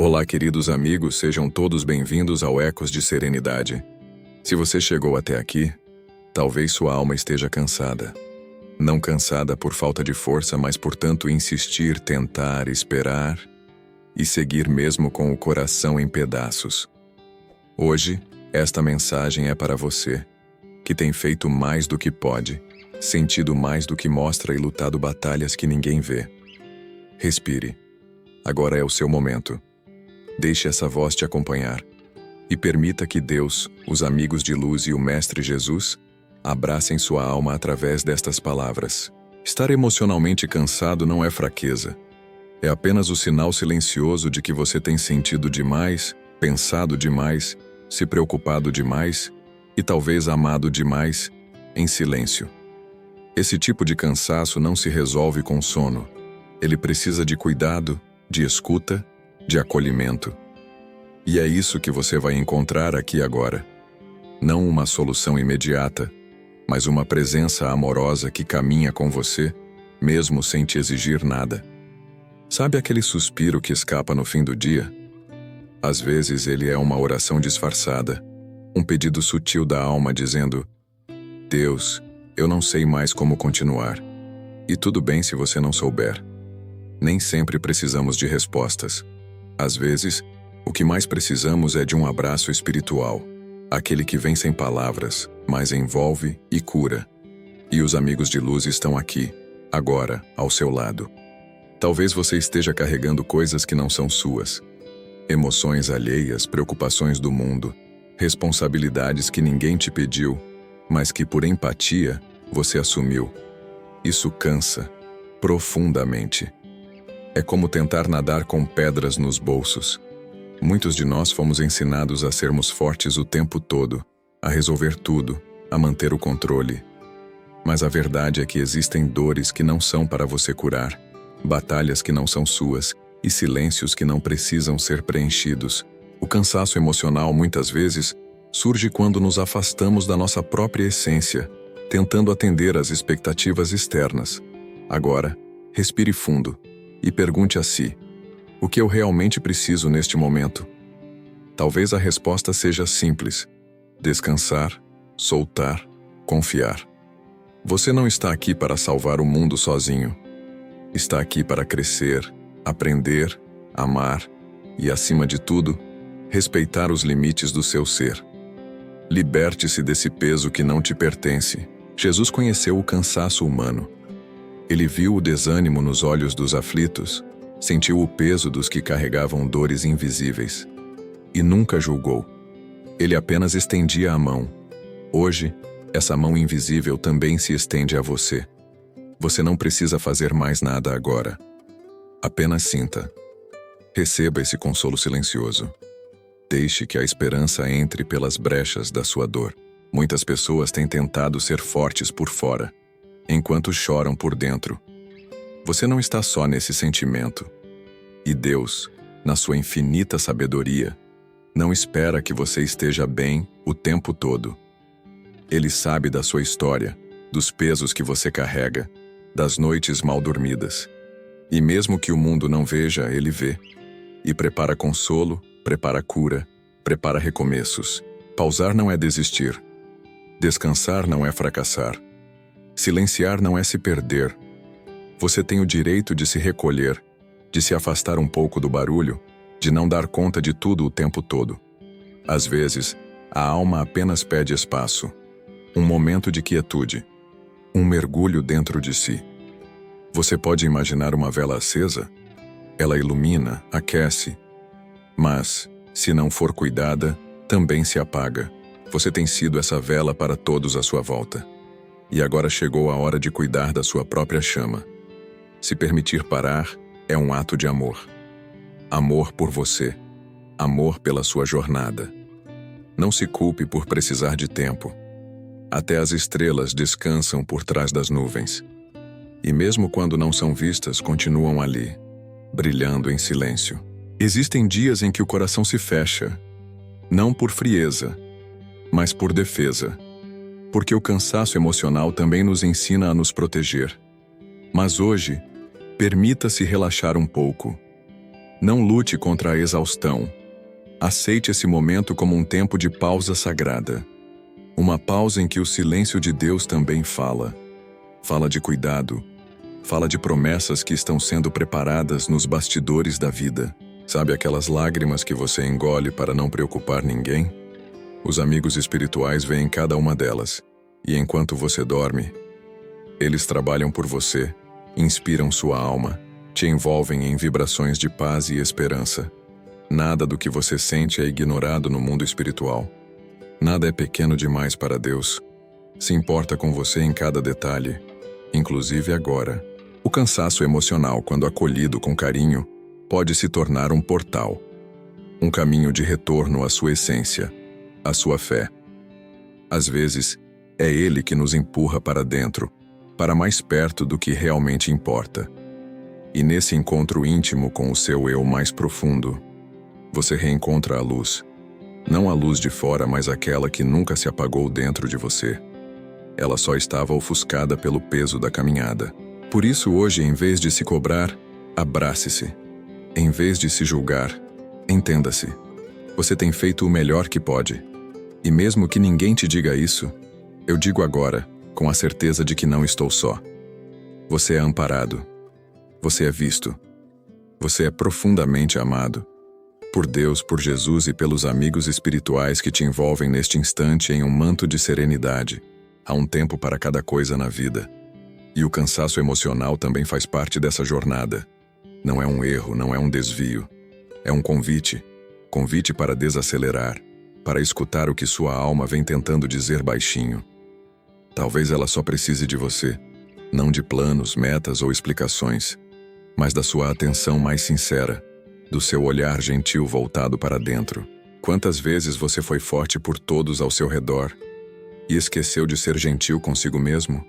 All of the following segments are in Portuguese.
Olá, queridos amigos, sejam todos bem-vindos ao Ecos de Serenidade. Se você chegou até aqui, talvez sua alma esteja cansada. Não cansada por falta de força, mas por tanto insistir, tentar, esperar e seguir mesmo com o coração em pedaços. Hoje, esta mensagem é para você, que tem feito mais do que pode, sentido mais do que mostra e lutado batalhas que ninguém vê. Respire. Agora é o seu momento. Deixe essa voz te acompanhar e permita que Deus, os amigos de luz e o Mestre Jesus abracem sua alma através destas palavras. Estar emocionalmente cansado não é fraqueza. É apenas o sinal silencioso de que você tem sentido demais, pensado demais, se preocupado demais e talvez amado demais, em silêncio. Esse tipo de cansaço não se resolve com sono. Ele precisa de cuidado, de escuta, de acolhimento. E é isso que você vai encontrar aqui agora. Não uma solução imediata, mas uma presença amorosa que caminha com você, mesmo sem te exigir nada. Sabe aquele suspiro que escapa no fim do dia? Às vezes ele é uma oração disfarçada, um pedido sutil da alma dizendo: Deus, eu não sei mais como continuar. E tudo bem se você não souber. Nem sempre precisamos de respostas. Às vezes, o que mais precisamos é de um abraço espiritual, aquele que vem sem palavras, mas envolve e cura. E os amigos de luz estão aqui, agora, ao seu lado. Talvez você esteja carregando coisas que não são suas. Emoções alheias, preocupações do mundo, responsabilidades que ninguém te pediu, mas que por empatia você assumiu. Isso cansa, profundamente. É como tentar nadar com pedras nos bolsos. Muitos de nós fomos ensinados a sermos fortes o tempo todo, a resolver tudo, a manter o controle. Mas a verdade é que existem dores que não são para você curar, batalhas que não são suas e silêncios que não precisam ser preenchidos. O cansaço emocional, muitas vezes, surge quando nos afastamos da nossa própria essência, tentando atender às expectativas externas. Agora, respire fundo e pergunte a si: o que eu realmente preciso neste momento? Talvez a resposta seja simples: descansar, soltar, confiar. Você não está aqui para salvar o mundo sozinho. Está aqui para crescer, aprender, amar e, acima de tudo, respeitar os limites do seu ser. Liberte-se desse peso que não te pertence. Jesus conheceu o cansaço humano. Ele viu o desânimo nos olhos dos aflitos, sentiu o peso dos que carregavam dores invisíveis. E nunca julgou. Ele apenas estendia a mão. Hoje, essa mão invisível também se estende a você. Você não precisa fazer mais nada agora. Apenas sinta. Receba esse consolo silencioso. Deixe que a esperança entre pelas brechas da sua dor. Muitas pessoas têm tentado ser fortes por fora, enquanto choram por dentro. Você não está só nesse sentimento. E Deus, na sua infinita sabedoria, não espera que você esteja bem o tempo todo. Ele sabe da sua história, dos pesos que você carrega, das noites mal dormidas. E mesmo que o mundo não veja, Ele vê. E prepara consolo, prepara cura, prepara recomeços. Pausar não é desistir. Descansar não é fracassar. Silenciar não é se perder. Você tem o direito de se recolher, de se afastar um pouco do barulho, de não dar conta de tudo o tempo todo. Às vezes, a alma apenas pede espaço, um momento de quietude, um mergulho dentro de si. Você pode imaginar uma vela acesa? Ela ilumina, aquece, mas, se não for cuidada, também se apaga. Você tem sido essa vela para todos à sua volta. E agora chegou a hora de cuidar da sua própria chama. Se permitir parar é um ato de amor. Amor por você. Amor pela sua jornada. Não se culpe por precisar de tempo. Até as estrelas descansam por trás das nuvens. E mesmo quando não são vistas, continuam ali, brilhando em silêncio. Existem dias em que o coração se fecha, não por frieza, mas por defesa. Porque o cansaço emocional também nos ensina a nos proteger. Mas hoje, permita-se relaxar um pouco. Não lute contra a exaustão. Aceite esse momento como um tempo de pausa sagrada. Uma pausa em que o silêncio de Deus também fala. Fala de cuidado. Fala de promessas que estão sendo preparadas nos bastidores da vida. Sabe aquelas lágrimas que você engole para não preocupar ninguém? Os amigos espirituais veem cada uma delas. E enquanto você dorme, eles trabalham por você, inspiram sua alma, te envolvem em vibrações de paz e esperança. Nada do que você sente é ignorado no mundo espiritual. Nada é pequeno demais para Deus. Se importa com você em cada detalhe, inclusive agora. O cansaço emocional, quando acolhido com carinho, pode se tornar um portal. Um caminho de retorno à sua essência, à sua fé. Às vezes, é ele que nos empurra para dentro, para mais perto do que realmente importa. E nesse encontro íntimo com o seu eu mais profundo, você reencontra a luz. Não a luz de fora, mas aquela que nunca se apagou dentro de você. Ela só estava ofuscada pelo peso da caminhada. Por isso hoje, em vez de se cobrar, abrace-se. Em vez de se julgar, entenda-se. Você tem feito o melhor que pode. E mesmo que ninguém te diga isso, eu digo agora, com a certeza de que não estou só. Você é amparado. Você é visto. Você é profundamente amado. Por Deus, por Jesus e pelos amigos espirituais que te envolvem neste instante em um manto de serenidade. Há um tempo para cada coisa na vida. E o cansaço emocional também faz parte dessa jornada. Não é um erro, não é um desvio. É um convite. Convite para desacelerar, para escutar o que sua alma vem tentando dizer baixinho. Talvez ela só precise de você, não de planos, metas ou explicações, mas da sua atenção mais sincera, do seu olhar gentil voltado para dentro. Quantas vezes você foi forte por todos ao seu redor e esqueceu de ser gentil consigo mesmo?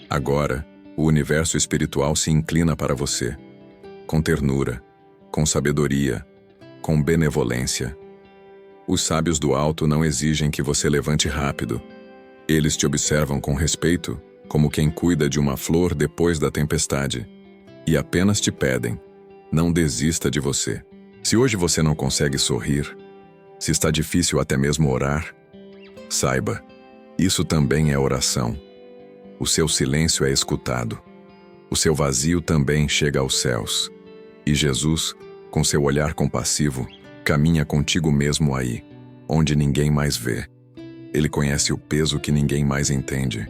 Agora, o universo espiritual se inclina para você, com ternura, com sabedoria, com benevolência. Os sábios do alto não exigem que você levante rápido. Eles te observam com respeito, como quem cuida de uma flor depois da tempestade, e apenas te pedem: não desista de você. Se hoje você não consegue sorrir, se está difícil até mesmo orar, saiba, isso também é oração. O seu silêncio é escutado. O seu vazio também chega aos céus. E Jesus, com seu olhar compassivo, caminha contigo mesmo aí, onde ninguém mais vê. Ele conhece o peso que ninguém mais entende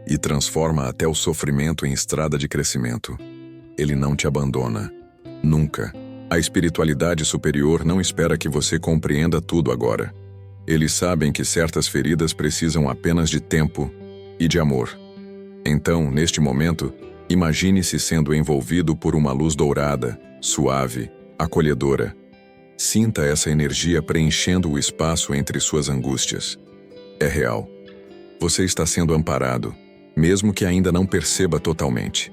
e transforma até o sofrimento em estrada de crescimento. Ele não te abandona. Nunca. A espiritualidade superior não espera que você compreenda tudo agora. Eles sabem que certas feridas precisam apenas de tempo e de amor. Então, neste momento, imagine-se sendo envolvido por uma luz dourada, suave, acolhedora. Sinta essa energia preenchendo o espaço entre suas angústias. É real. Você está sendo amparado, mesmo que ainda não perceba totalmente.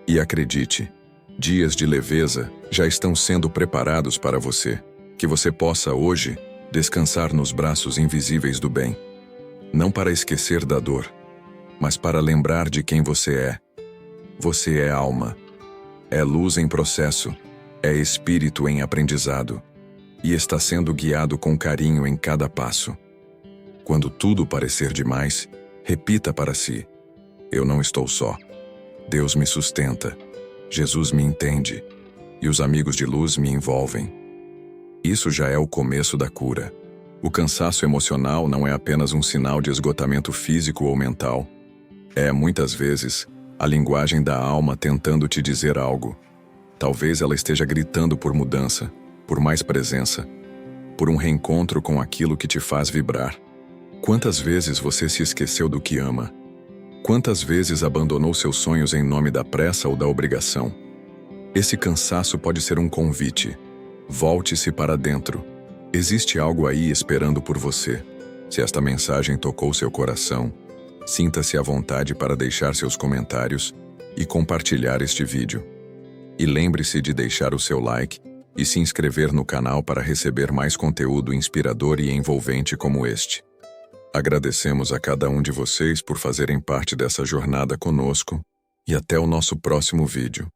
E acredite, dias de leveza já estão sendo preparados para você, que você possa hoje descansar nos braços invisíveis do bem. Não para esquecer da dor, mas para lembrar de quem você é. Você é alma, é luz em processo, é espírito em aprendizado, e está sendo guiado com carinho em cada passo. Quando tudo parecer demais, repita para si: eu não estou só. Deus me sustenta, Jesus me entende, e os amigos de luz me envolvem. Isso já é o começo da cura. O cansaço emocional não é apenas um sinal de esgotamento físico ou mental. É, muitas vezes, a linguagem da alma tentando te dizer algo. Talvez ela esteja gritando por mudança, por mais presença, por um reencontro com aquilo que te faz vibrar. Quantas vezes você se esqueceu do que ama? Quantas vezes abandonou seus sonhos em nome da pressa ou da obrigação? Esse cansaço pode ser um convite. Volte-se para dentro. Existe algo aí esperando por você. Se esta mensagem tocou seu coração, sinta-se à vontade para deixar seus comentários e compartilhar este vídeo. E lembre-se de deixar o seu like e se inscrever no canal para receber mais conteúdo inspirador e envolvente como este. Agradecemos a cada um de vocês por fazerem parte dessa jornada conosco e até o nosso próximo vídeo.